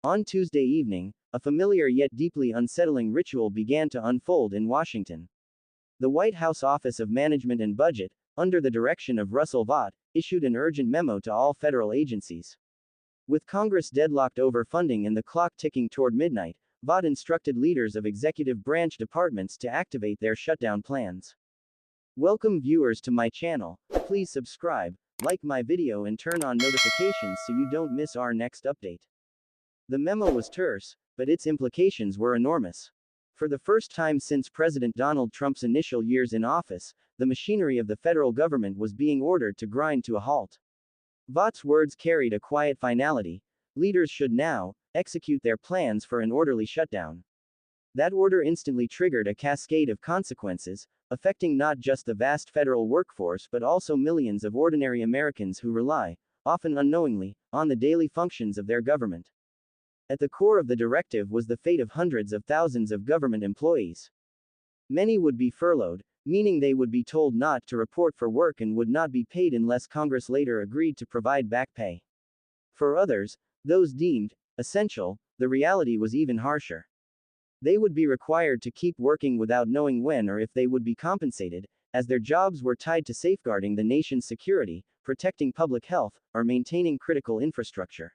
On Tuesday evening, a familiar yet deeply unsettling ritual began to unfold in Washington. The White House Office of Management and Budget, under the direction of Russell Vought, issued an urgent memo to all federal agencies. With Congress deadlocked over funding and the clock ticking toward midnight, Vought instructed leaders of executive branch departments to activate their shutdown plans. Welcome viewers to my channel. Please subscribe, like my video and turn on notifications so you don't miss our next update. The memo was terse, but its implications were enormous. For the first time since President Donald Trump's initial years in office, the machinery of the federal government was being ordered to grind to a halt. Vought's words carried a quiet finality: leaders should now execute their plans for an orderly shutdown. That order instantly triggered a cascade of consequences, affecting not just the vast federal workforce but also millions of ordinary Americans who rely, often unknowingly, on the daily functions of their government. At the core of the directive was the fate of hundreds of thousands of government employees. Many would be furloughed, meaning they would be told not to report for work and would not be paid unless Congress later agreed to provide back pay. For others, those deemed essential, the reality was even harsher. They would be required to keep working without knowing when or if they would be compensated, as their jobs were tied to safeguarding the nation's security, protecting public health, or maintaining critical infrastructure.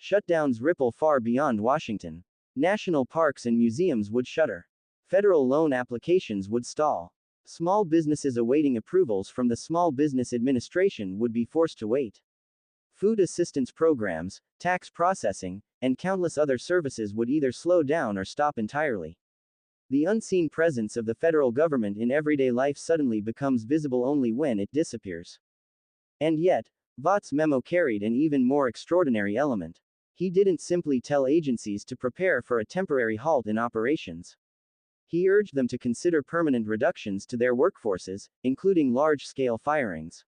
Shutdowns ripple far beyond Washington. National parks and museums would shutter. Federal loan applications would stall. Small businesses awaiting approvals from the Small Business Administration would be forced to wait. Food assistance programs, tax processing, and countless other services would either slow down or stop entirely. The unseen presence of the federal government in everyday life suddenly becomes visible only when it disappears. And yet, Vought's memo carried an even more extraordinary element. He didn't simply tell agencies to prepare for a temporary halt in operations. He urged them to consider permanent reductions to their workforces, including large-scale firings.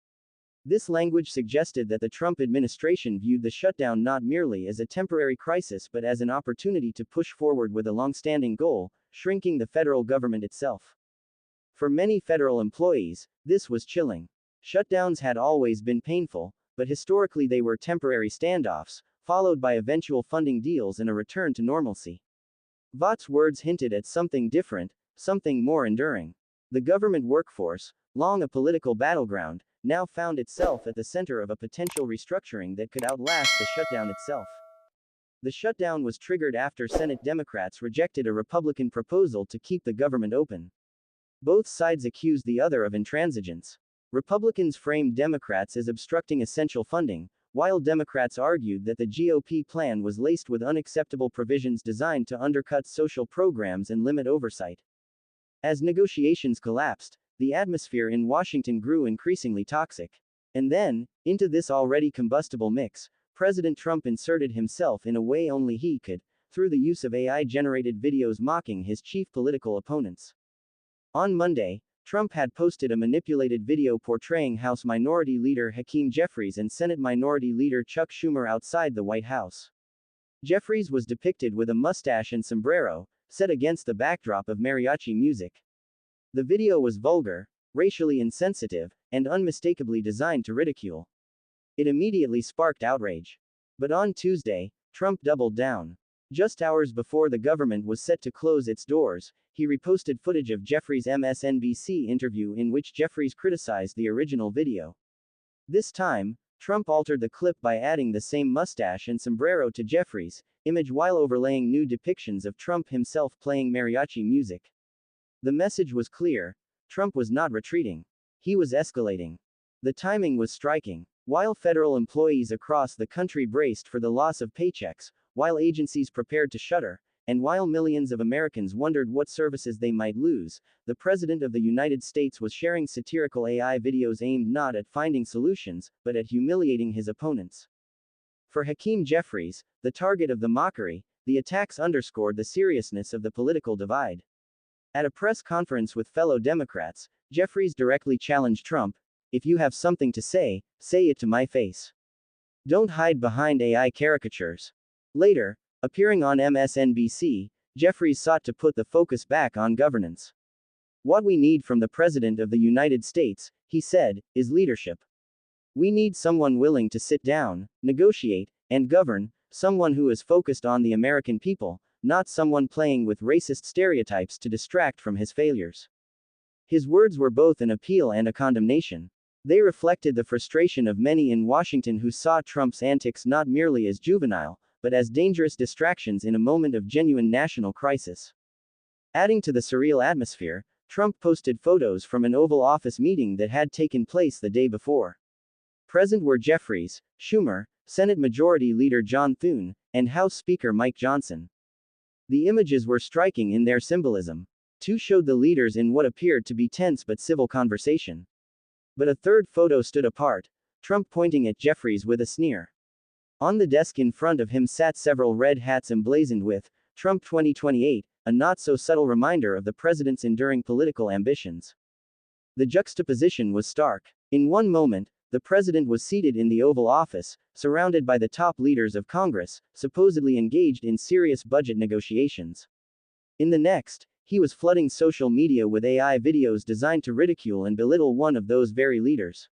This language suggested that the Trump administration viewed the shutdown not merely as a temporary crisis but as an opportunity to push forward with a long-standing goal: shrinking the federal government itself. For many federal employees, this was chilling. Shutdowns had always been painful, but historically they were temporary standoffs, followed by eventual funding deals and a return to normalcy. Vought's words hinted at something different, something more enduring. The government workforce, long a political battleground, now found itself at the center of a potential restructuring that could outlast the shutdown itself. The shutdown was triggered after Senate Democrats rejected a Republican proposal to keep the government open. Both sides accused the other of intransigence. Republicans framed Democrats as obstructing essential funding, while Democrats argued that the GOP plan was laced with unacceptable provisions designed to undercut social programs and limit oversight. As negotiations collapsed, the atmosphere in Washington grew increasingly toxic. And then, into this already combustible mix, President Trump inserted himself in a way only he could, through the use of AI-generated videos mocking his chief political opponents. On Monday, Trump had posted a manipulated video portraying House Minority Leader Hakeem Jeffries and Senate Minority Leader Chuck Schumer outside the White House. Jeffries was depicted with a mustache and sombrero, set against the backdrop of mariachi music. The video was vulgar, racially insensitive, and unmistakably designed to ridicule. It immediately sparked outrage. But on Tuesday, Trump doubled down. Just hours before the government was set to close its doors, he reposted footage of Jeffries' MSNBC interview in which Jeffries criticized the original video. This time, Trump altered the clip by adding the same mustache and sombrero to Jeffries' image while overlaying new depictions of Trump himself playing mariachi music. The message was clear: Trump was not retreating. He was escalating. The timing was striking. While federal employees across the country braced for the loss of paychecks, while agencies prepared to shutter, and while millions of Americans wondered what services they might lose, the President of the United States was sharing satirical AI videos aimed not at finding solutions, but at humiliating his opponents. For Hakeem Jeffries, the target of the mockery, the attacks underscored the seriousness of the political divide. At a press conference with fellow Democrats, Jeffries directly challenged Trump: "If you have something to say it to my face. Don't hide behind AI caricatures." Later, appearing on MSNBC, Jeffries sought to put the focus back on governance. "What we need from the President of the United States," he said, "is leadership. We need someone willing to sit down, negotiate, and govern, someone who is focused on the American people, not someone playing with racist stereotypes to distract from his failures. His words were both an appeal and a condemnation. They reflected the frustration of many in Washington who saw Trump's antics not merely as juvenile, but as dangerous distractions in a moment of genuine national crisis. Adding to the surreal atmosphere, Trump posted photos from an Oval Office meeting that had taken place the day before. Present were Jeffries, Schumer, Senate Majority Leader John Thune, and House Speaker Mike Johnson. The images were striking in their symbolism. Two showed the leaders in what appeared to be tense but civil conversation. But a third photo stood apart, Trump pointing at Jeffries with a sneer. On the desk in front of him sat several red hats emblazoned with Trump 2028, a not-so-subtle reminder of the president's enduring political ambitions. The juxtaposition was stark. In one moment, the president was seated in the Oval Office, surrounded by the top leaders of Congress, supposedly engaged in serious budget negotiations. In the next, he was flooding social media with AI videos designed to ridicule and belittle one of those very leaders.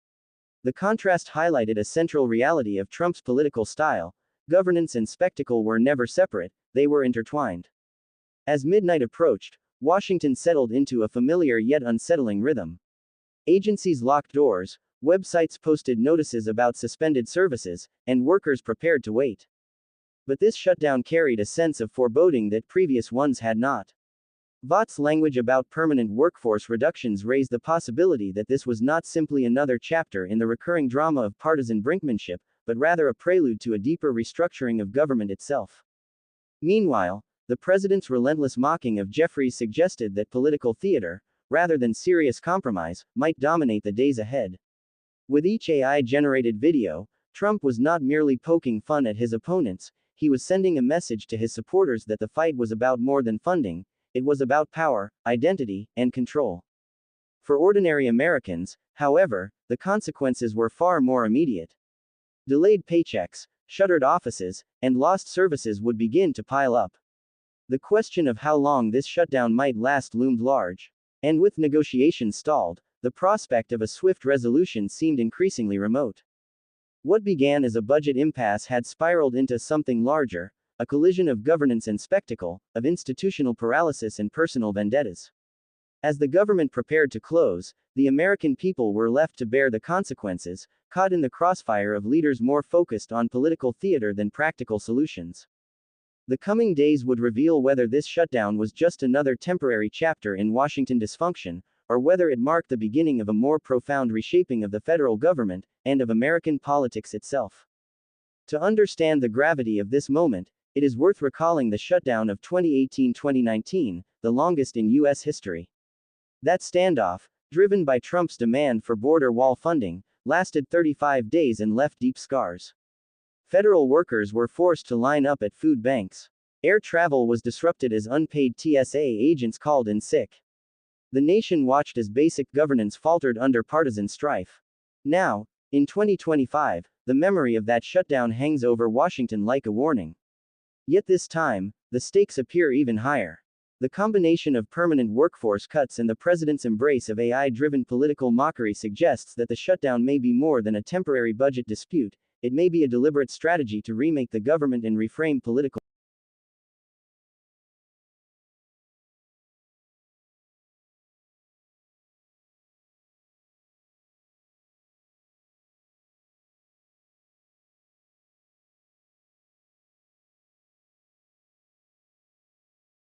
The contrast highlighted a central reality of Trump's political style: governance and spectacle were never separate, they were intertwined. As midnight approached, Washington settled into a familiar yet unsettling rhythm. Agencies locked doors, websites posted notices about suspended services, and workers prepared to wait. But this shutdown carried a sense of foreboding that previous ones had not. Vaught's language about permanent workforce reductions raised the possibility that this was not simply another chapter in the recurring drama of partisan brinkmanship, but rather a prelude to a deeper restructuring of government itself. Meanwhile, the president's relentless mocking of Jeffries suggested that political theater, rather than serious compromise, might dominate the days ahead. With each AI-generated video, Trump was not merely poking fun at his opponents, he was sending a message to his supporters that the fight was about more than funding. It was about power, identity, and control. For ordinary Americans, however, the consequences were far more immediate. Delayed paychecks, shuttered offices, and lost services would begin to pile up. The question of how long this shutdown might last loomed large. And with negotiations stalled, the prospect of a swift resolution seemed increasingly remote. What began as a budget impasse had spiraled into something larger, a collision of governance and spectacle, of institutional paralysis and personal vendettas. As the government prepared to close, the American people were left to bear the consequences, caught in the crossfire of leaders more focused on political theater than practical solutions. The coming days would reveal whether this shutdown was just another temporary chapter in Washington dysfunction, or whether it marked the beginning of a more profound reshaping of the federal government, and of American politics itself. To understand the gravity of this moment, it is worth recalling the shutdown of 2018-2019, the longest in U.S. history. That standoff, driven by Trump's demand for border wall funding, lasted 35 days and left deep scars. Federal workers were forced to line up at food banks. Air travel was disrupted as unpaid TSA agents called in sick. The nation watched as basic governance faltered under partisan strife. Now, in 2025, the memory of that shutdown hangs over Washington like a warning. Yet this time, the stakes appear even higher. The combination of permanent workforce cuts and the president's embrace of AI-driven political mockery suggests that the shutdown may be more than a temporary budget dispute, it may be a deliberate strategy to remake the government and reframe political